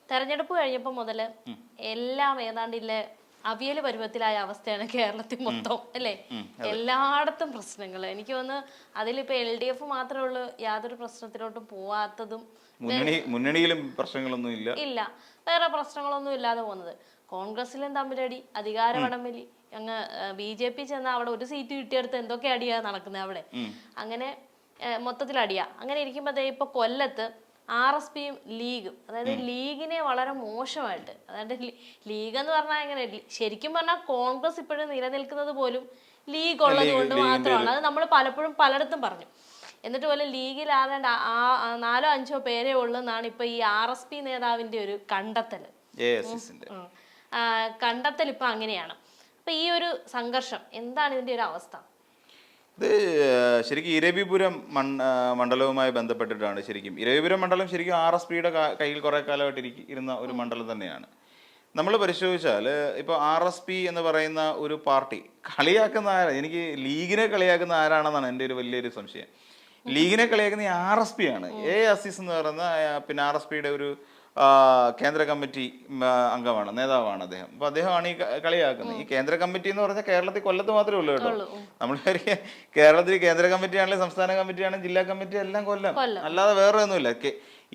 തെരഞ്ഞെടുപ്പ് കഴിഞ്ഞപ്പോൾ മുതൽ എല്ലാം ഏതാണ്ടില്ലേ അവിയൽ പരുവത്തിലായ അവസ്ഥയാണ് കേരളത്തിൽ മൊത്തം അല്ലേ. എല്ലായിടത്തും പ്രശ്നങ്ങൾ. എനിക്ക് തോന്നുന്നു അതിലിപ്പോ LDF മാത്രമേ ഉള്ളൂ യാതൊരു പ്രശ്നത്തിലോട്ടും പോവാത്തതും. മുന്നണിയിലും പ്രശ്നങ്ങളൊന്നും ഇല്ല, വേറെ പ്രശ്നങ്ങളൊന്നും ഇല്ലാതെ പോകുന്നത്. കോൺഗ്രസിലും തമ്മിലടി, അധികാര വടംവലി, അങ്ങ് BJP ചെന്ന അവിടെ ഒരു സീറ്റ് കിട്ടിയെടുത്ത് എന്തൊക്കെ അടിയാ നടക്കുന്നത് അവിടെ. അങ്ങനെ മൊത്തത്തിൽ അടിയാ. അങ്ങനെ ഇരിക്കുമ്പോ ഇപ്പൊ കൊല്ലത്ത് RSPയും ലീഗും, അതായത് ലീഗിനെ വളരെ മോശമായിട്ട്, അതായത് ലീഗ് എന്ന് പറഞ്ഞാൽ എങ്ങനെ, ശരിക്കും പറഞ്ഞാൽ കോൺഗ്രസ് ഇപ്പോഴും നിലനിൽക്കുന്നത് പോലും ലീഗ് ഉള്ളത് കൊണ്ട് മാത്രമാണ്. അത് നമ്മൾ പലപ്പോഴും പലയിടത്തും പറഞ്ഞു. എന്നിട്ട് പോലും ലീഗിലാകേണ്ട 4-5 പേരേ ഉള്ളൂ എന്നാണ് ഇപ്പൊ ഈ RSP നേതാവിന്റെ ഒരു കണ്ടെത്തൽ. ഇപ്പൊ അങ്ങനെയാണ്. അപ്പൊ ഈ ഒരു സംഘർഷം എന്താണ് ഇതിന്റെ ഒരു അവസ്ഥ? ഇത് ശരിക്കും ഇരവിപുരം മണ്ഡലവുമായി ബന്ധപ്പെട്ടിട്ടാണ്. ശരിക്കും ഇരവിപുരം മണ്ഡലം ശരിക്കും RSPയുടെ കയ്യിൽ കുറെ കാലമായിട്ട് ഇരുന്ന ഒരു മണ്ഡലം തന്നെയാണ്. നമ്മൾ പരിശോധിച്ചാൽ ഇപ്പോൾ RSP എന്ന് പറയുന്ന ഒരു പാർട്ടി കളിയാക്കുന്ന എനിക്ക് ലീഗിനെ കളിയാക്കുന്ന ആരാണെന്നാണ് എൻ്റെ ഒരു വലിയൊരു സംശയം. ലീഗിനെ കളിയാക്കുന്ന RSP ആണ്. അസീസ് എന്ന് പറയുന്ന പിന്നെ RSPയുടെ ഒരു കേന്ദ്ര കമ്മിറ്റി അംഗമാണ്, നേതാവാണ് അദ്ദേഹം. അപ്പൊ അദ്ദേഹമാണ് ഈ കളിയാക്കുന്നത്. ഈ കേന്ദ്ര കമ്മിറ്റി എന്ന് പറഞ്ഞാൽ കേരളത്തിൽ കൊല്ലത്ത് മാത്രമേ ഉള്ളൂ കേട്ടോ. നമ്മൾ കേരളത്തിൽ കേന്ദ്ര കമ്മിറ്റി ആണെങ്കിലും സംസ്ഥാന കമ്മിറ്റി ആണെങ്കിലും ജില്ലാ കമ്മിറ്റി എല്ലാം കൊല്ലം, അല്ലാതെ വേറെ ഒന്നുമില്ല.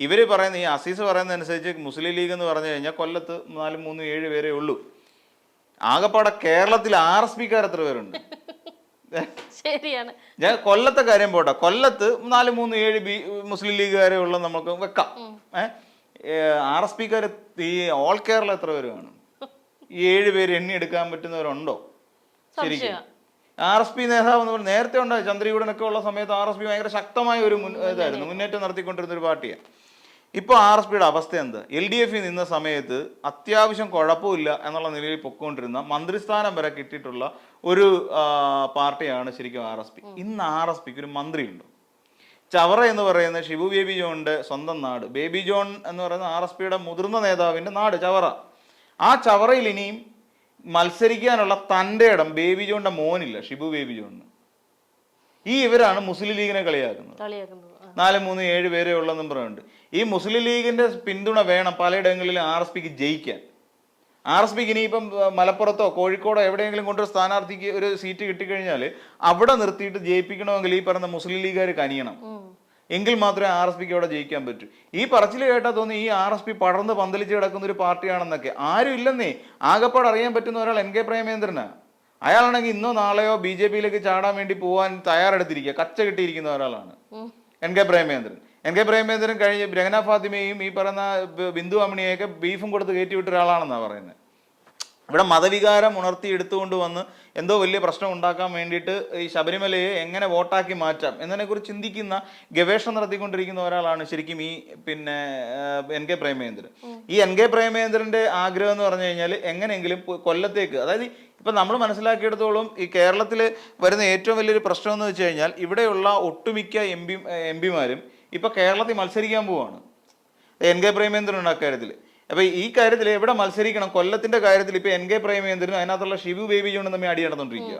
ഇവര് പറയുന്ന ഈ അസീസ് പറയുന്നതനുസരിച്ച് മുസ്ലിം ലീഗ് എന്ന് പറഞ്ഞു കഴിഞ്ഞാൽ കൊല്ലത്ത് 4, 3, 7 പേരേ ഉള്ളൂ. ആകപ്പാടെ കേരളത്തിൽ RSPക്കാർ എത്ര പേരുണ്ട്? ശരിയാണ്. ഞാൻ കൊല്ലത്തെ കാര്യം പോട്ടെ, കൊല്ലത്ത് 4, 3, 7 മുസ്ലിം ലീഗുകാരെ ഉള്ള നമുക്ക് വെക്കാം. RSPക്കാർ ഈ ഓൾ കേരള എത്ര പേര് കാണും? ഈ 7 പേര് എണ്ണി എടുക്കാൻ പറ്റുന്നവരുണ്ടോ? ശരിക്കും RSP നേതാവ് എന്ന് പറഞ്ഞാൽ നേരത്തെ ഉണ്ടായി. ചന്ദ്രചൂഡനൊക്കെ ഉള്ള സമയത്ത് RSP ഭയങ്കര ശക്തമായ ഒരു ഇതായിരുന്നു, മുന്നേറ്റം നടത്തിക്കൊണ്ടിരുന്ന ഒരു പാർട്ടിയാണ്. ഇപ്പോൾ RSPയുടെ അവസ്ഥ എന്താ? LDF നിന്ന സമയത്ത് അത്യാവശ്യം കുഴപ്പമില്ല എന്നുള്ള നിലയിൽ പൊക്കോണ്ടിരുന്ന മന്ത്രിസ്ഥാനം വരെ കിട്ടിയിട്ടുള്ള ഒരു പാർട്ടിയാണ് ശരിക്കും RSP. ഇന്ന് RSPക്ക് ഒരു മന്ത്രിയുണ്ടോ? ചവറ എന്ന് പറയുന്ന ഷിബു ബേബി ജോണിന്റെ സ്വന്തം നാട്. ബേബി ജോൺ എന്ന് പറയുന്ന RSPയുടെ മുതിർന്ന നേതാവിന്റെ നാട് ചവറ. ആ ചവറയിൽ ഇനിയും മത്സരിക്കാനുള്ള തൻ്റെ ഇടം ബേബി ജോണിന്റെ മോനില്ല, ഷിബു ബേബി ജോണിന്. ഇവരാണ് മുസ്ലിം ലീഗിനെ കളിയാക്കുന്നത്. 4, 3, 7 പേരേ ഉള്ളെന്നും പറയുന്നുണ്ട്. ഈ മുസ്ലിം ലീഗിന്റെ പിന്തുണ വേണം പലയിടങ്ങളിലും RSPക്ക് ജയിക്കാൻ. RSPക്ക് ഇനിയിപ്പം മലപ്പുറത്തോ കോഴിക്കോടോ എവിടെയെങ്കിലും കൊണ്ടൊരു സ്ഥാനാർത്ഥിക്ക് ഒരു സീറ്റ് കിട്ടിക്കഴിഞ്ഞാൽ അവിടെ നിർത്തിയിട്ട് ജയിപ്പിക്കണമെങ്കിൽ ഈ പറയുന്ന മുസ്ലിം ലീഗുകാർ കനിയണം. എങ്കിൽ മാത്രമേ RSPക്ക് അവിടെ ജയിക്കാൻ പറ്റൂ. ഈ പറച്ചിൽ കേട്ടാൽ തോന്നി ഈ RSP പടർന്ന് പന്തലിച്ച് കിടക്കുന്ന ഒരു പാർട്ടിയാണെന്നൊക്കെ. ആരും ഇല്ലെന്നേ. ആകെപ്പാട് അറിയാൻ പറ്റുന്ന ഒരാൾ NK പ്രേമേന്ദ്രനാ. അയാളാണെങ്കിൽ ഇന്നോ നാളെയോ BJPയിലേക്ക് ചാടാൻ വേണ്ടി പോകാൻ തയ്യാറെടുത്തിരിക്കുക, കച്ച കിട്ടിയിരിക്കുന്ന ഒരാളാണ് NK പ്രേമേന്ദ്രൻ. NK പ്രേമേന്ദ്രൻ കഴിഞ്ഞ് രഹന ഫാത്തിമയും ഈ പറയുന്ന ബിന്ദു അമ്മിണിയൊക്കെ ബീഫും കൊടുത്ത് കയറ്റി വിട്ട ഒരാളാണെന്നാണ് പറയുന്നത്. ഇവിടെ മതവികാരം ഉണർത്തി എടുത്തുകൊണ്ട് വന്ന് എന്തോ വലിയ പ്രശ്നം ഉണ്ടാക്കാൻ വേണ്ടിയിട്ട് ഈ ശബരിമലയെ എങ്ങനെ വോട്ടാക്കി മാറ്റാം എന്നതിനെക്കുറിച്ച് ചിന്തിക്കുന്ന, ഗവേഷണം നടത്തിക്കൊണ്ടിരിക്കുന്ന ഒരാളാണ് ശരിക്കും ഈ പിന്നെ NK പ്രേമേന്ദ്രൻ. ഈ NK പ്രേമേന്ദ്രന്റെ ആഗ്രഹം എന്ന് പറഞ്ഞു കഴിഞ്ഞാൽ എങ്ങനെയെങ്കിലും കൊല്ലത്തേക്ക്, അതായത് ഇപ്പം നമ്മൾ മനസ്സിലാക്കിയെടുത്തോളം ഈ കേരളത്തിൽ വരുന്ന ഏറ്റവും വലിയൊരു പ്രശ്നം എന്ന് വെച്ച് കഴിഞ്ഞാൽ ഇവിടെയുള്ള ഒട്ടുമിക്ക എംപിമാരും ഇപ്പൊ കേരളത്തിൽ മത്സരിക്കാൻ പോവാണ്. NK പ്രേമേന്ദ്രൻ അക്കാര്യത്തിൽ. അപ്പൊ ഈ കാര്യത്തിൽ എവിടെ മത്സരിക്കണം? കൊല്ലത്തിന്റെ കാര്യത്തിൽ ഇപ്പൊ NK പ്രേമേന്ദ്രനും അതിനകത്തുള്ള ഷിബു ബേബി ജോണും തമ്മിൽ അടി നടന്നുകൊണ്ടിരിക്കുക.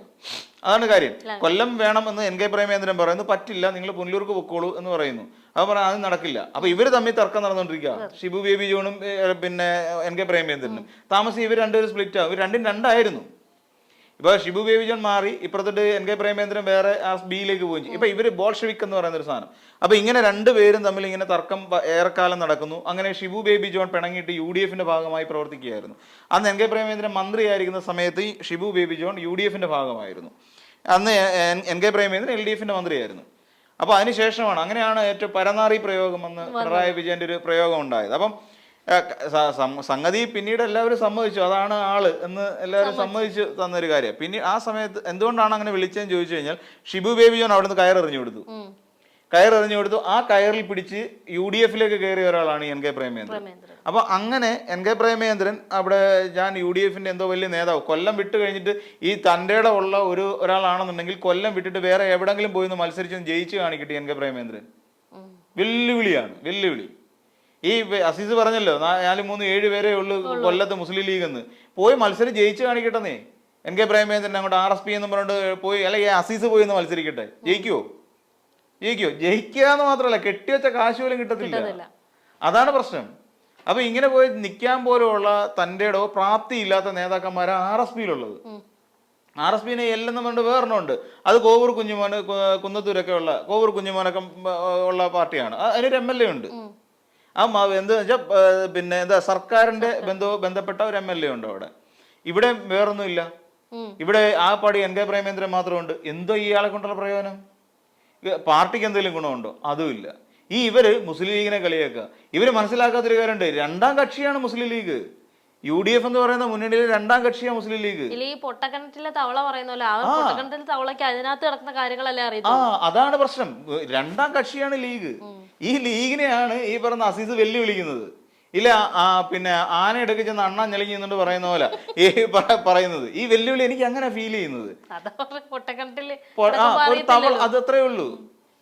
അതാണ് കാര്യം. കൊല്ലം വേണം എന്ന് NK പ്രേമേന്ദ്രൻ പറയുന്നു, പറ്റില്ല നിങ്ങൾ പുനലൂർക്ക് പൊക്കോളൂ എന്ന് പറയുന്നു. അത് പറഞ്ഞാൽ അത് നടക്കില്ല. അപ്പൊ ഇവര് തമ്മിൽ തർക്കം നടന്നുകൊണ്ടിരിക്കുക, ഷിബു ബേബി ജോണും പിന്നെ NK പ്രേമേന്ദ്രനും. താമസം ഇവർ രണ്ടുപേരും സ്പ്ലിറ്റ് ആവും. ഇവർ രണ്ടും രണ്ടായിരുന്നു. ഇപ്പൊ ഷിബു ബേബി ജോൺ മാറി, ഇപ്പുറത്തോട്ട് NK പ്രേമേന്ദ്രൻ വേറെ Bയിലേക്ക് പോയി. ഇപ്പൊ ഇവര് ബോൾഷെവിക് എന്ന് പറയുന്ന ഒരു സാധനം. അപ്പൊ ഇങ്ങനെ രണ്ടുപേരും തമ്മിൽ ഇങ്ങനെ തർക്കം ഏറെക്കാലം നടക്കുന്നു. അങ്ങനെ ഷിബു ബേബി ജോൺ പിണങ്ങിയിട്ട് UDFന്റെ ഭാഗമായി പ്രവർത്തിക്കുകയായിരുന്നു. അന്ന് NK പ്രേമേന്ദ്രൻ മന്ത്രിയായിരിക്കുന്ന സമയത്ത് ഈ ഷിബു ബേബി ജോൺ UDFന്റെ ഭാഗമായിരുന്നു. അന്ന് NK പ്രേമേന്ദ്രൻ LDFന്റെ മന്ത്രിയായിരുന്നു. അപ്പൊ അതിനുശേഷമാണ്, അങ്ങനെയാണ് ഏറ്റവും പരനാറി പ്രയോഗം എന്ന് പിണറായി വിജയന്റെ ഒരു പ്രയോഗം ഉണ്ടായത്. അപ്പം സംഗതി പിന്നീട് എല്ലാവരും സമ്മതിച്ചു, അതാണ് ആള് എന്ന് എല്ലാവരും സമ്മതിച്ചു തന്നൊരു കാര്യം. പിന്നെ ആ സമയത്ത് എന്തുകൊണ്ടാണ് അങ്ങനെ വിളിച്ചതെന്ന് ചോദിച്ചു കഴിഞ്ഞാൽ ഷിബു ബേബി ജോൺ അവിടുന്ന് കയറെറിഞ്ഞു കൊടുത്തു. ആ കയറിൽ പിടിച്ച് UDFിലേക്ക് കയറിയ ഒരാളാണ് NK പ്രേമേന്ദ്രൻ. അപ്പൊ അങ്ങനെ NK പ്രേമേന്ദ്രൻ അവിടെ ഞാൻ UDFന്റെ എന്തോ വലിയ നേതാവ്, കൊല്ലം വിട്ട് കഴിഞ്ഞിട്ട് ഈ തൻ്റെ ഉള്ള ഒരാളാണെന്നുണ്ടെങ്കിൽ കൊല്ലം വിട്ടിട്ട് വേറെ എവിടെങ്കിലും പോയി മത്സരിച്ച് ജയിച്ചു കാണിക്കട്ടെ NK പ്രേമേന്ദ്രൻ. വെല്ലുവിളിയാണ്, വെല്ലുവിളി. ഈ അസീസ് പറഞ്ഞല്ലോ 4, 3, 7 പേരേ ഉള്ളൂ കൊല്ലത്ത് മുസ്ലിം ലീഗ് എന്ന്. പോയി മത്സരം ജയിച്ചു കാണിക്കട്ടെ NK പ്രേമേന്ദ്രൻ. അങ്ങോട്ട് RSP എന്ന് പറഞ്ഞിട്ട് പോയി, അല്ലെങ്കിൽ അസീസ് പോയി എന്ന് മത്സരിക്കട്ടെ. ജയിക്കുവോ? ജയിക്കുക എന്ന് മാത്രമല്ല, കെട്ടിവെച്ച കാശ് പോലും കിട്ടത്തില്ല. അതാണ് പ്രശ്നം. അപ്പൊ ഇങ്ങനെ പോയി നിൽക്കാൻ പോലുള്ള തൻ്റെ ഇടവോ പ്രാപ്തിയില്ലാത്ത നേതാക്കന്മാരാണ് RSPയിലുള്ളത്. RSPനെ എല്ലെന്ന് പറഞ്ഞിട്ട് വേറെണ്ണമുണ്ട്. അത് കോവൂർ കുഞ്ഞുമോൻ, കുന്നത്തൂരൊക്കെ ഉള്ള കോവൂർ കുഞ്ഞുമോനൊക്കെ ഉള്ള പാർട്ടിയാണ്. അതിനൊരു MLA ഉണ്ട്. എന്താ വെച്ചാൽ പിന്നെ എന്താ സർക്കാരിന്റെ ബന്ധപ്പെട്ട ഒരു MLA ഉണ്ട് അവിടെ. ഇവിടെ വേറൊന്നുമില്ല. ഇവിടെ ആ പാടി NK പ്രേമേന്ദ്രൻ മാത്രമുണ്ട്. എന്തോ ഇയാളെ കൊണ്ടുള്ള പ്രയോജനം? പാർട്ടിക്ക് എന്തെങ്കിലും ഗുണമുണ്ടോ? അതുമില്ല. ഇവര് മുസ്ലിം ലീഗിനെ കളിയാക്കുക. ഇവര് മനസ്സിലാക്കാത്തൊരു കാര്യമുണ്ട്, രണ്ടാം കക്ഷിയാണ് മുസ്ലിം ലീഗ്. UDF എന്ന് പറയുന്ന മുന്നണിയിലെ രണ്ടാം കക്ഷിയാണ് മുസ്ലിം ലീഗ്. ഈ പൊട്ടക്കിണറ്റിലെ തവള പറയുന്ന പോലെ പൊട്ടക്കിണറ്റിലെ തവളയ്ക്ക് അതിനകത്ത് കിടക്കുന്ന കാര്യങ്ങളല്ലേ അറിയാം. അതാണ് പ്രശ്നം. രണ്ടാം കക്ഷിയാണ് ലീഗ്. ഈ ലീഗിനെയാണ് ഈ പറഞ്ഞ അസീസ് വെല്ലുവിളിക്കുന്നത്. ഇല്ല പിന്നെ ആന എടുക്കി ചെന്ന് അണ്ണാൻ ഞെളിഞ്ഞു എന്നുകൊണ്ട് പറയുന്ന പോലെ ഈ പറയുന്നത്. ഈ വെല്ലുവിളി എനിക്ക് അങ്ങനെ ഫീൽ ചെയ്യുന്നത്. അത് അത്രേ ഉള്ളൂ.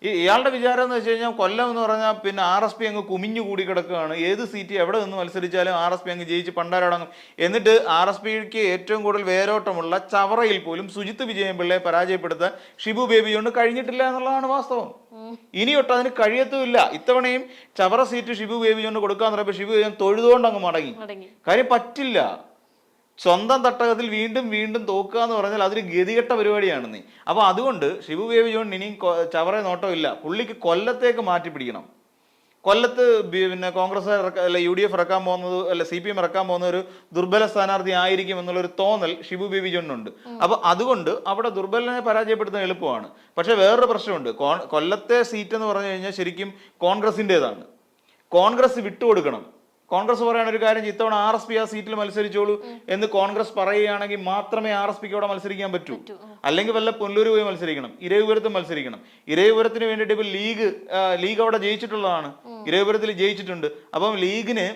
ഇയാളുടെ വിചാരം എന്ന് വെച്ച് കഴിഞ്ഞാൽ കൊല്ലം എന്ന് പറഞ്ഞാൽ പിന്നെ RSP അങ്ങ് കുമിഞ്ഞു കൂടി കിടക്കുകയാണ്. ഏത് സീറ്റ് എവിടെ നിന്ന് മത്സരിച്ചാലും RSP അങ്ങ് ജയിച്ച് പണ്ടാരടങ്ങും. എന്നിട്ട് RSPക്ക് ഏറ്റവും കൂടുതൽ വേരോട്ടമുള്ള ചവറയിൽ പോലും സുജിത്ത് വിജയൻപിള്ളയെ പരാജയപ്പെടുത്താൻ ഷിബു ബേബി കൊണ്ട് കഴിഞ്ഞിട്ടില്ല എന്നുള്ളതാണ് വാസ്തവം. ഇനിയൊട്ട് അതിന് കഴിയത്തുമില്ല. ഇത്തവണയും ചവറ സീറ്റ് ഷിബു ബേബി കൊണ്ട് കൊടുക്കാന്ന് പറയുമ്പോൾ ഷിബു ബേബി തൊഴുതുകൊണ്ട് അങ്ങ് മടങ്ങി. കാര്യം പറ്റില്ല. സ്വന്തം തട്ടകത്തിൽ വീണ്ടും വീണ്ടും തോക്കുക എന്ന് പറഞ്ഞാൽ അതൊരു ഗതികെട്ട പരിപാടിയാണ് നീ. അപ്പൊ അതുകൊണ്ട് ഷിബു ബേബി ജോൺ ഇനിയും ചവറ നോട്ടമില്ല. പുള്ളിക്ക് കൊല്ലത്തേക്ക് മാറ്റി പിടിക്കണം. കൊല്ലത്ത് പിന്നെ കോൺഗ്രസ് അല്ല UDF ഇറക്കാൻ പോകുന്നത് അല്ല CPM ഇറക്കാൻ പോകുന്ന ഒരു ദുർബല സ്ഥാനാർത്ഥി ആയിരിക്കും എന്നുള്ളൊരു തോന്നൽ ഷിബു ബേബി ജോണിനുണ്ട്. അപ്പൊ അതുകൊണ്ട് അവിടെ ദുർബലനെ പരാജയപ്പെടുത്താൻ എളുപ്പമാണ്. പക്ഷെ വേറൊരു പ്രശ്നമുണ്ട്. കൊല്ലത്തെ സീറ്റ് എന്ന് പറഞ്ഞു കഴിഞ്ഞാൽ ശരിക്കും കോൺഗ്രസിൻ്റെതാണ്. കോൺഗ്രസ് വിട്ടുകൊടുക്കണം. കോൺഗ്രസ് പറയുന്ന ഒരു കാര്യം, ഇത്തവണ RSP ആ സീറ്റിൽ മത്സരിച്ചോളൂ എന്ന് കോൺഗ്രസ് പറയുകയാണെങ്കിൽ മാത്രമേ RSPക്ക് അവിടെ മത്സരിക്കാൻ പറ്റൂ. അല്ലെങ്കിൽ വല്ല പുനലൂര് പോയി മത്സരിക്കണം, ഇരവിപുരത്തും മത്സരിക്കണം. ഇരവിപുരത്തിന് വേണ്ടിയിട്ട് ഇപ്പൊ ലീഗ് അവിടെ ജയിച്ചിട്ടുള്ളതാണ്. ഇരവിപുരത്തിൽ ജയിച്ചിട്ടുണ്ട്. അപ്പം ലീഗിന്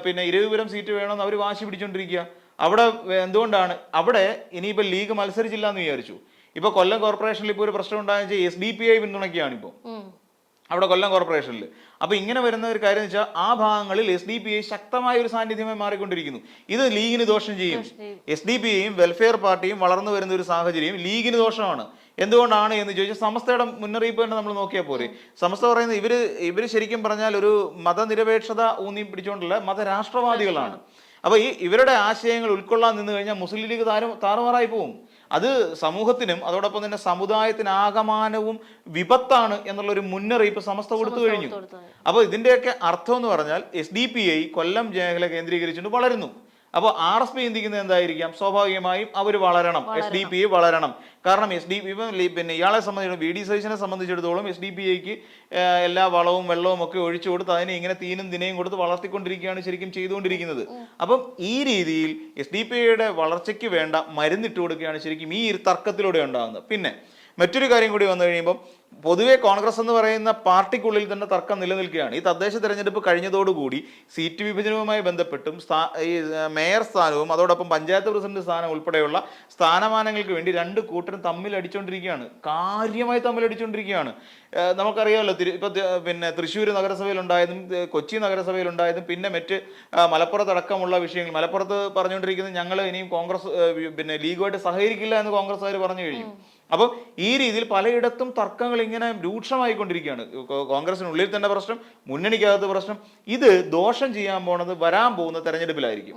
പിന്നെ ഇരവിപുരം സീറ്റ് വേണമെന്ന് അവർ വാശി പിടിച്ചോണ്ടിരിക്കുക. അവിടെ എന്തുകൊണ്ടാണ് അവിടെ ഇനിയിപ്പോ ലീഗ് മത്സരിച്ചില്ല എന്ന് വിചാരിച്ചു. ഇപ്പൊ കൊല്ലം കോർപ്പറേഷനിൽ ഇപ്പൊ ഒരു പ്രശ്നം ഉണ്ടായെന്ന് വെച്ചാൽ SDPI പിന്തുണയ്ക്കുകയാണ് ഇപ്പോൾ അവിടെ കൊല്ലം കോർപ്പറേഷനിൽ. അപ്പൊ ഇങ്ങനെ വരുന്ന ഒരു കാര്യം എന്ന് വെച്ചാൽ ആ ഭാഗങ്ങളിൽ SDPI ശക്തമായ ഒരു സാന്നിധ്യമായി മാറിക്കൊണ്ടിരിക്കുന്നു. ഇത് ലീഗിന് ദോഷം ചെയ്യും. SDPIയും വെൽഫെയർ പാർട്ടിയും വളർന്നു വരുന്ന ഒരു സാഹചര്യം ലീഗിന് ദോഷമാണ്. എന്തുകൊണ്ടാണ് എന്ന് ചോദിച്ചാൽ സമസ്തയുടെ മുന്നറിയിപ്പ് തന്നെ നമ്മൾ നോക്കിയാൽ പോരെ. സമസ്ത പറയുന്നത് ഇവര് ശരിക്കും പറഞ്ഞാൽ ഒരു മതനിരപേക്ഷത ഊന്നി പിടിച്ചുകൊണ്ടുള്ള മതരാഷ്ട്രവാദികളാണ്. അപ്പൊ ഇവരുടെ ആശയങ്ങൾ ഉൾക്കൊള്ളാൻ നിന്ന് കഴിഞ്ഞാൽ മുസ്ലിം ലീഗ് താറുമാറായി പോവും. അത് സമൂഹത്തിനും അതോടൊപ്പം തന്നെ സമുദായത്തിനാകമാനവും വിപത്താണ് എന്നുള്ളൊരു മുന്നറിയിപ്പ് സമസ്ത കൊടുത്തു കഴിഞ്ഞു. അപ്പൊ ഇതിന്റെയൊക്കെ അർത്ഥം എന്ന് പറഞ്ഞാൽ SDPI കൊല്ലം മേഖല കേന്ദ്രീകരിച്ചുകൊണ്ട് വളരുന്നു. അപ്പോൾ RSP ചിന്തിക്കുന്നത് എന്തായിരിക്കാം? സ്വാഭാവികമായും അവർ വളരണം, SDPI വളരണം. കാരണം പിന്നെ ഇയാളെ സംബന്ധിച്ചിടത്തോളം VD സതീശനെ സംബന്ധിച്ചിടത്തോളം SDPIക്ക് എല്ലാ വളവും വെള്ളവും ഒക്കെ ഒഴിച്ചു കൊടുത്ത് അതിനെ ഇങ്ങനെ തീനും ദിനയും കൊടുത്ത് വളർത്തിക്കൊണ്ടിരിക്കുകയാണ് ശരിക്കും ചെയ്തുകൊണ്ടിരിക്കുന്നത്. അപ്പം ഈ രീതിയിൽ SDPIയുടെ വളർച്ചയ്ക്ക് വേണ്ട മരുന്നിട്ട് കൊടുക്കുകയാണ് ശരിക്കും ഈ തർക്കത്തിലൂടെ ഉണ്ടാകുന്നത്. പിന്നെ മറ്റൊരു കാര്യം കൂടി വന്നു കഴിയുമ്പോൾ പൊതുവെ കോൺഗ്രസ് എന്ന് പറയുന്ന പാർട്ടിക്കുള്ളിൽ തന്നെ തർക്കം നിലനിൽക്കുകയാണ്. ഈ തദ്ദേശ തെരഞ്ഞെടുപ്പ് കഴിഞ്ഞതോടുകൂടി സീറ്റ് വിഭജനവുമായി ബന്ധപ്പെട്ടും ഈ മേയർ സ്ഥാനവും അതോടൊപ്പം പഞ്ചായത്ത് പ്രസിഡന്റ് സ്ഥാനം ഉൾപ്പെടെയുള്ള സ്ഥാനമാനങ്ങൾക്ക് വേണ്ടി രണ്ട് കൂട്ടരും തമ്മിലടിച്ചുകൊണ്ടിരിക്കുകയാണ്. കാര്യമായി തമ്മിലടിച്ചുകൊണ്ടിരിക്കുകയാണ്. നമുക്കറിയാമല്ലോ, ഇപ്പൊ പിന്നെ തൃശ്ശൂർ നഗരസഭയിലുണ്ടായതും കൊച്ചി നഗരസഭയിലുണ്ടായതും പിന്നെ മറ്റ് മലപ്പുറത്തടക്കമുള്ള വിഷയങ്ങൾ. മലപ്പുറത്ത് പറഞ്ഞുകൊണ്ടിരിക്കുന്നത് ഞങ്ങൾ ഇനിയും കോൺഗ്രസ് പിന്നെ ലീഗുമായിട്ട് സഹകരിക്കില്ല എന്ന് കോൺഗ്രസ്സുകാർ പറഞ്ഞു കഴിഞ്ഞു. അപ്പോൾ ഈ രീതിയിൽ പലയിടത്തും തർക്കങ്ങൾ ഇങ്ങനെ രൂക്ഷമായിക്കൊണ്ടിരിക്കുകയാണ്. കോൺഗ്രസിനുള്ളിൽ തന്നെ പ്രശ്നം, മുന്നണിക്കകത്ത് പ്രശ്നം. ഇത് ദോഷം ചെയ്യാൻ പോണത് വരാൻ പോകുന്ന തെരഞ്ഞെടുപ്പിലായിരിക്കും.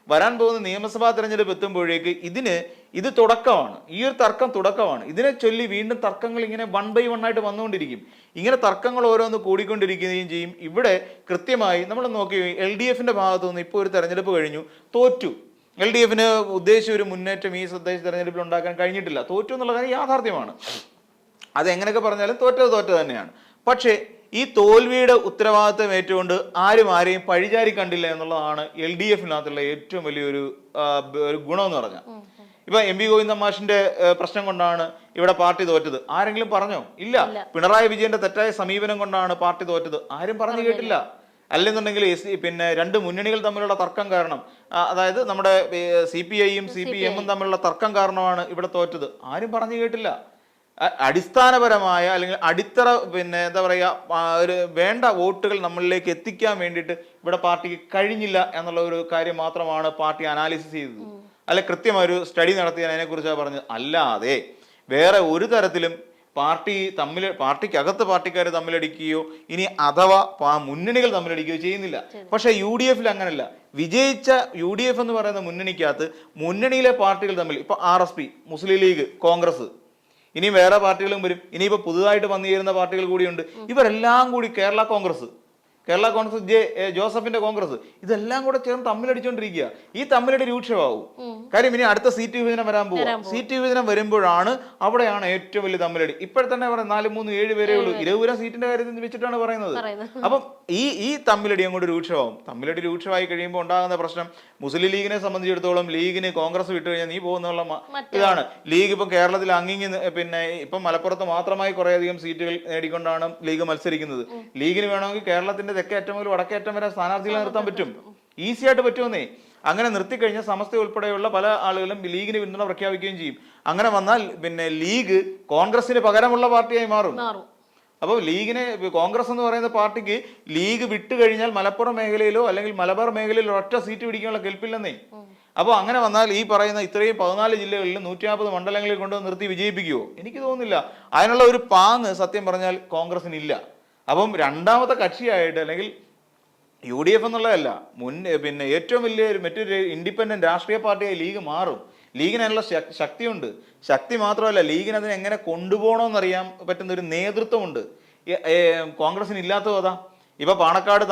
വരാൻ പോകുന്ന നിയമസഭാ തെരഞ്ഞെടുപ്പ് എത്തുമ്പോഴേക്ക് ഇത് തുടക്കമാണ്. ഈ ഒരു തർക്കം തുടക്കമാണ്. ഇതിനെ ചൊല്ലി വീണ്ടും തർക്കങ്ങൾ ഇങ്ങനെ 1 by 1 ആയിട്ട് വന്നുകൊണ്ടിരിക്കും. ഇങ്ങനെ തർക്കങ്ങൾ ഓരോന്ന് കൂടിക്കൊണ്ടിരിക്കുകയും ചെയ്യും. ഇവിടെ കൃത്യമായി നമ്മൾ നോക്കി LDFന്റെ ഭാഗത്തു നിന്ന് ഇപ്പോൾ ഒരു തെരഞ്ഞെടുപ്പ് കഴിഞ്ഞു, തോറ്റു. LDFന് ഉദ്ദേശിച്ച ഒരു മുന്നേറ്റം ഈ തദ്ദേശ തെരഞ്ഞെടുപ്പിൽ ഉണ്ടാക്കാൻ കഴിഞ്ഞിട്ടില്ല. തോറ്റു എന്നുള്ള കാര്യം യാഥാർത്ഥ്യമാണ്. അത് എങ്ങനെയൊക്കെ പറഞ്ഞാലും തോറ്റത് തന്നെയാണ്. പക്ഷേ ഈ തോൽവിയുടെ ഉത്തരവാദിത്വം ഏറ്റുകൊണ്ട് ആരെയും പഴിചാരി കണ്ടില്ല എന്നുള്ളതാണ് LDFനകത്തുള്ള ഏറ്റവും വലിയൊരു ഗുണം എന്ന് പറഞ്ഞാൽ. ഇപ്പൊ MV ഗോവിന്ദൻ മാഷിന്റെ പ്രശ്നം കൊണ്ടാണ് ഇവിടെ പാർട്ടി തോറ്റത്. ആരെങ്കിലും പറഞ്ഞോ? ഇല്ല. പിണറായി വിജയന്റെ തെറ്റായ സമീപനം കൊണ്ടാണ് പാർട്ടി തോറ്റത്. ആരും പറഞ്ഞു കേട്ടില്ല. അല്ലെന്നുണ്ടെങ്കിൽ പിന്നെ രണ്ട് മുന്നണികൾ തമ്മിലുള്ള തർക്കം കാരണം, അതായത് നമ്മുടെ CPIയും CPMും തമ്മിലുള്ള തർക്കം കാരണമാണ് ഇവിടെ തോറ്റത്. ആരും പറഞ്ഞു കേട്ടില്ല. അടിസ്ഥാനപരമായ അല്ലെങ്കിൽ അടിത്തറ പിന്നെ എന്താ പറയുക ഒരു വേണ്ട വോട്ടുകൾ നമ്മളിലേക്ക് എത്തിക്കാൻ വേണ്ടിയിട്ട് ഇവിടെ പാർട്ടിക്ക് കഴിഞ്ഞില്ല എന്നുള്ള ഒരു കാര്യം മാത്രമാണ് പാർട്ടി അനാലിസിസ് ചെയ്തത്. അല്ലെ കൃത്യമായ ഒരു സ്റ്റഡി നടത്തി അതിനെക്കുറിച്ചാണ് പറഞ്ഞത്. അല്ലാതെ വേറെ ഒരു തരത്തിലും പാർട്ടിക്കകത്ത് പാർട്ടിക്കാർ തമ്മിലടിക്കുകയോ ഇനി അഥവാ മുന്നണികൾ തമ്മിലടിക്കുകയോ ചെയ്യുന്നില്ല. പക്ഷെ UDF അങ്ങനല്ല. വിജയിച്ച UDF എന്ന് പറയുന്ന മുന്നണിക്കകത്ത് മുന്നണിയിലെ പാർട്ടികൾ തമ്മിൽ ഇപ്പൊ RSP, മുസ്ലിം ലീഗ്, കോൺഗ്രസ്, ഇനി വേറെ പാർട്ടികളും വരും. ഇനിയിപ്പോ പുതുതായിട്ട് വന്നു ചേരുന്ന പാർട്ടികൾ കൂടിയുണ്ട്. ഇവരെല്ലാം കൂടി കേരള കോൺഗ്രസ്, ജോസഫിന്റെ കോൺഗ്രസ്, ഇതെല്ലാം കൂടെ ചേർന്ന് തമ്മിലടിച്ചോണ്ടിരിക്കുക. ഈ തമ്മിലടി രൂക്ഷമാവും. കാര്യം ഇനി അടുത്ത സീറ്റ് വിഭജനം വരാൻ പോകും. സീറ്റ് വിഭജനം വരുമ്പോഴാണ് അവിടെയാണ് ഏറ്റവും വലിയ തമ്മിലടി. ഇപ്പോഴത്തന്നെ പറയാം 4, 3, 7 പേരേ ഉള്ളൂ. 20 സീറ്റിന്റെ കാര്യത്തിൽ വെച്ചിട്ടാണ് പറയുന്നത്. അപ്പം ഈ തമ്മിലടി അങ്ങോട്ട് രൂക്ഷമാവും. തമ്മിലടി രൂക്ഷമായി കഴിയുമ്പോൾ ഉണ്ടാകുന്ന പ്രശ്നം, മുസ്ലിം ലീഗിനെ സംബന്ധിച്ചിടത്തോളം ലീഗിന് കോൺഗ്രസ് വിട്ടു കഴിഞ്ഞാൽ നീ പോകുന്നുള്ള ഇതാണ്. ലീഗ് ഇപ്പം കേരളത്തിൽ പിന്നെ ഇപ്പം മലപ്പുറത്ത് മാത്രമായി കുറേയധികം സീറ്റുകൾ നേടിക്കൊണ്ടാണ് ലീഗ് മത്സരിക്കുന്നത്. ലീഗിന് വേണമെങ്കിൽ കേരളത്തിന്റെ തെക്കേറ്റം മുതൽ വടക്കേറ്റം വരെ സ്ഥാനാർത്ഥികളെ നിർത്താൻ പറ്റും. ഈസി ആയിട്ട് പറ്റുമെന്നേ. അങ്ങനെ നിർത്തിക്കഴിഞ്ഞാൽ സമസ്ത ഉൾപ്പെടെയുള്ള പല ആളുകളും ലീഗിന് പിന്തുണ പ്രഖ്യാപിക്കുകയും ചെയ്യും. അങ്ങനെ വന്നാൽ പിന്നെ ലീഗ് കോൺഗ്രസിന് പകരമുള്ള പാർട്ടിയായി മാറും. അപ്പോൾ കോൺഗ്രസ് എന്ന് പറയുന്ന പാർട്ടിക്ക് ലീഗ് വിട്ടുകഴിഞ്ഞാൽ മലപ്പുറം മേഖലയിലോ അല്ലെങ്കിൽ മലബാർ മേഖലയിലോ ഒറ്റ സീറ്റ് പിടിക്കാനുള്ള കെൽപ്പില്ലെന്നേ. അപ്പോൾ അങ്ങനെ വന്നാൽ ഈ പറയുന്ന ഇത്രയും 14 ജില്ലകളിൽ 150 മണ്ഡലങ്ങളിൽ കൊണ്ട് നിർത്തി വിജയിപ്പിക്കുമോ? എനിക്ക് തോന്നുന്നില്ല. അതിനുള്ള ഒരു പാങ്ങ് സത്യം പറഞ്ഞാൽ കോൺഗ്രസിനില്ല. അപ്പം രണ്ടാമത്തെ കക്ഷിയായിട്ട് അല്ലെങ്കിൽ UDF എന്നുള്ളതല്ല, പിന്നെ ഏറ്റവും വലിയ മറ്റൊരു ഇൻഡിപെൻഡന്റ് രാഷ്ട്രീയ പാർട്ടിയായി ലീഗ് മാറും. ലീഗിന് അതിനുള്ള ശക്തിയുണ്ട്. ശക്തി മാത്രമല്ല, ലീഗിന് അതിനെ എങ്ങനെ കൊണ്ടുപോകണമെന്നറിയാൻ പറ്റുന്ന ഒരു നേതൃത്വമുണ്ട്. കോൺഗ്രസിന് ഇല്ലാത്തത് അതാ. ഇപ്പൊ പാണക്കാട്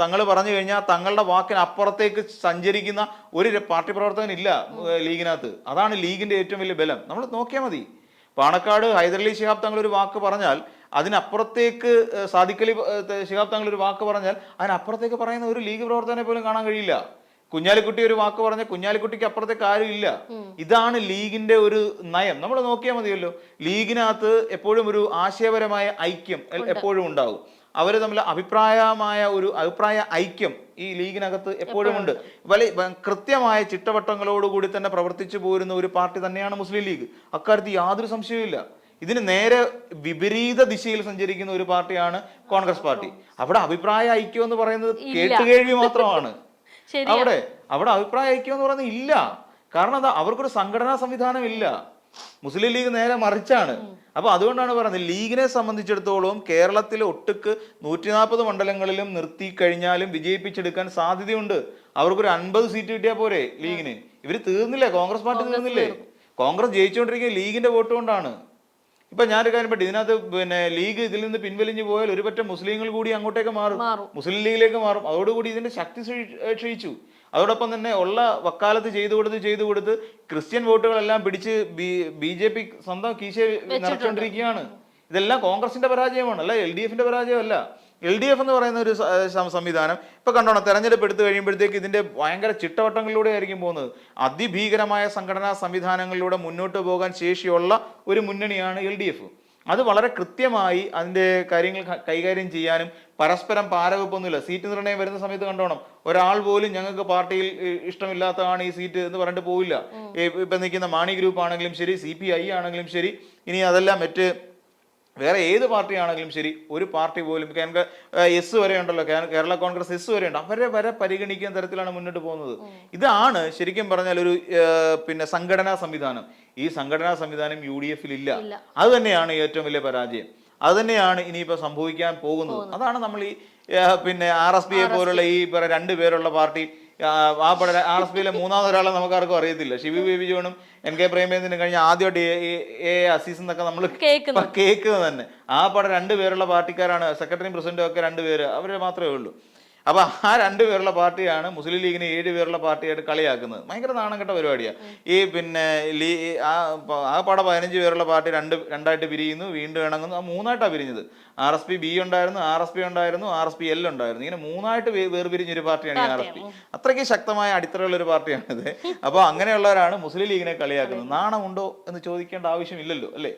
തങ്ങൾ പറഞ്ഞു കഴിഞ്ഞാൽ തങ്ങളുടെ വാക്കിന് അപ്പുറത്തേക്ക് സഞ്ചരിക്കുന്ന ഒരു പാർട്ടി പ്രവർത്തകൻ ഇല്ല ലീഗിനകത്ത്. അതാണ് ലീഗിന്റെ ഏറ്റവും വലിയ ബലം. നമ്മൾ നോക്കിയാൽ മതി. പാണക്കാട് ഹൈദരലി ശിഹാബ് തങ്ങൾ ഒരു വാക്ക് പറഞ്ഞാൽ അതിനപ്പുറത്തേക്ക് സാദിഖലി ശിഹാബ് തങ്ങൾ ഒരു വാക്ക് പറഞ്ഞാൽ അതിനപ്പുറത്തേക്ക് പറയുന്ന ഒരു ലീഗ് പ്രവർത്തകനെ പോലും കാണാൻ കഴിയില്ല. കുഞ്ഞാലിക്കുട്ടി ഒരു വാക്ക് പറഞ്ഞാൽ കുഞ്ഞാലിക്കുട്ടിക്ക് അപ്പുറത്തേക്ക് ആരും ഇല്ല. ഇതാണ് ലീഗിന്റെ ഒരു നയം. നമ്മൾ നോക്കിയാൽ മതിയല്ലോ. ലീഗിനകത്ത് എപ്പോഴും ഒരു ആശയപരമായ ഐക്യം എപ്പോഴും ഉണ്ടാവും. അവർ തമ്മിൽ അഭിപ്രായ ഐക്യം ഈ ലീഗിനകത്ത് എപ്പോഴും ഉണ്ട്. കൃത്യമായ ചിട്ടവട്ടങ്ങളോടുകൂടി തന്നെ പ്രവർത്തിച്ചു പോരുന്ന ഒരു പാർട്ടി തന്നെയാണ് മുസ്ലിം ലീഗ്. അക്കാര്യത്തിൽ യാതൊരു സംശയവുമില്ല. ഇതിന് നേരെ വിപരീത ദിശയിൽ സഞ്ചരിക്കുന്ന ഒരു പാർട്ടിയാണ് കോൺഗ്രസ് പാർട്ടി. അവിടെ അഭിപ്രായ ഐക്യം എന്ന് പറയുന്നത് കേട്ടുകേൾവി മാത്രമാണ്. അവിടെ അഭിപ്രായ ഐക്യം എന്ന് പറയുന്നത് ഇല്ല. കാരണം എന്താ? അവർക്കൊരു സംഘടനാ സംവിധാനം ഇല്ല. മുസ്ലിം ലീഗ് നേരെ മറിച്ചാണ്. അപ്പൊ അതുകൊണ്ടാണ് പറയുന്നത്, ലീഗിനെ സംബന്ധിച്ചിടത്തോളം കേരളത്തിൽ ഒട്ടുക്ക് 140 മണ്ഡലങ്ങളിലും നിർത്തി കഴിഞ്ഞാലും വിജയിപ്പിച്ചെടുക്കാൻ സാധ്യതയുണ്ട്. അവർക്കൊരു 50 സീറ്റ് കിട്ടിയാൽ പോരെ ലീഗിന്. ഇവര് തീർന്നില്ലേ? കോൺഗ്രസ് പാർട്ടി തീർന്നില്ലേ? കോൺഗ്രസ് ജയിച്ചുകൊണ്ടിരിക്കുക ലീഗിന്റെ വോട്ട് കൊണ്ടാണ്. ഇപ്പൊ ഞാനൊരു കാര്യം പറ്റി, ഇതിനകത്ത് പിന്നെ ലീഗ് ഇതിൽ നിന്ന് പിൻവലിഞ്ഞു പോയാൽ ഒരു പറ്റം മുസ്ലിങ്ങൾ കൂടി അങ്ങോട്ടേക്ക് മാറും, മുസ്ലിം ലീഗിലേക്ക് മാറും. അതോടുകൂടി ഇതിന്റെ ശക്തി ക്ഷയിച്ചു. അതോടൊപ്പം തന്നെ ഉള്ള വക്കാലത്ത് ചെയ്തു കൊടുത്ത് ക്രിസ്ത്യൻ വോട്ടുകളെല്ലാം പിടിച്ച് BJP സ്വന്തം കീശ നിറച്ചുകൊണ്ടിരിക്കുകയാണ്. ഇതെല്ലാം കോൺഗ്രസിന്റെ പരാജയമാണ്, അല്ല LDFന്റെ പരാജയമല്ല. LDF എന്ന് പറയുന്ന ഒരു സംവിധാനം ഇപ്പൊ കണ്ടോണം, തെരഞ്ഞെടുപ്പ് എടുത്തു കഴിയുമ്പോഴത്തേക്ക് ഇതിന്റെ ഭയങ്കര ചിട്ടവട്ടങ്ങളിലൂടെ ആയിരിക്കും പോകുന്നത്. അതിഭീകരമായ സംഘടനാ സംവിധാനങ്ങളിലൂടെ മുന്നോട്ട് പോകാൻ ശേഷിയുള്ള ഒരു മുന്നണിയാണ് LDF. അത് വളരെ കൃത്യമായി അതിന്റെ കാര്യങ്ങൾ കൈകാര്യം ചെയ്യാനും പരസ്പരം പാരവെപ്പൊന്നുമില്ല. സീറ്റ് നിർണയം വരുന്ന സമയത്ത് കണ്ടോണം, ഒരാൾ പോലും ഞങ്ങൾക്ക് പാർട്ടിയിൽ ഇഷ്ടമില്ലാത്തതാണ് ഈ സീറ്റ് എന്ന് പറഞ്ഞിട്ട് പോവില്ല. ഇപ്പൊ നിൽക്കുന്ന മാണി ഗ്രൂപ്പ് ആണെങ്കിലും ശരി, CPI ആണെങ്കിലും ശരി, ഇനി അതെല്ലാം മറ്റ് വേറെ ഏത് പാർട്ടി ആണെങ്കിലും ശരി, ഒരു പാർട്ടി പോലും എസ് വരെ ഉണ്ടല്ലോ, കേരള കോൺഗ്രസ് എസ് വരെ ഉണ്ട്, അവരെ വരെ പരിഗണിക്കുന്ന തരത്തിലാണ് മുന്നോട്ട് പോകുന്നത്. ഇതാണ് ശരിക്കും പറഞ്ഞാൽ ഒരു പിന്നെ സംഘടനാ സംവിധാനം. ഈ സംഘടനാ സംവിധാനം UDFൽ ഇല്ല. അത് തന്നെയാണ് ഏറ്റവും വലിയ പരാജയം. അത് തന്നെയാണ് ഇനിയിപ്പോ സംഭവിക്കാൻ പോകുന്നത്. അതാണ് നമ്മൾ ഈ പിന്നെ RSPയെ പോലുള്ള ഈ 2 പേരുള്ള പാർട്ടി, RSPയിലെ മൂന്നാമതൊരാളെ നമുക്കാർക്കും അറിയത്തില്ല. ഷിബി ബേബി ജോണും NK പ്രേമേന്ദ്രനും കഴിഞ്ഞ ആദ്യമായിട്ട് A അസീസ് എന്നൊക്കെ നമ്മൾ കേൾക്കുന്നത് തന്നെ. 2 പേരുള്ള പാർട്ടിക്കാരാണ്. സെക്രട്ടറിയും പ്രസിഡന്റും ഒക്കെ 2 പേര്, അവരെ മാത്രമേ ഉള്ളൂ. അപ്പൊ 2 പേരുള്ള പാർട്ടിയാണ് മുസ്ലിം ലീഗിനെ 7 പേരുള്ള പാർട്ടിയായിട്ട് കളിയാക്കുന്നത്. ഭയങ്കര നാണം കെട്ട പരിപാടിയാണ്. ഈ പിന്നെ 15 പേരുള്ള പാർട്ടി രണ്ടായിട്ട് പിരിയുന്നു, വീണ്ടും ഇണങ്ങുന്നു. 3ആയിട്ടാണ് പിരിഞ്ഞത്. RSP B ഉണ്ടായിരുന്നു, RSP ഉണ്ടായിരുന്നു, RSP L ഉണ്ടായിരുന്നു. ഇങ്ങനെ 3ആയിട്ട് വേർപിരിഞ്ഞൊരു പാർട്ടിയാണ് ഈ RSP. അത്രയ്ക്ക് ശക്തമായ അടിത്തറയുള്ള ഒരു പാർട്ടിയാണിത്. അപ്പൊ അങ്ങനെയുള്ളവരാണ് മുസ്ലിം ലീഗിനെ കളിയാക്കുന്നത്. നാണമുണ്ടോ എന്ന് ചോദിക്കേണ്ട ആവശ്യമില്ലല്ലോ, അല്ലേ?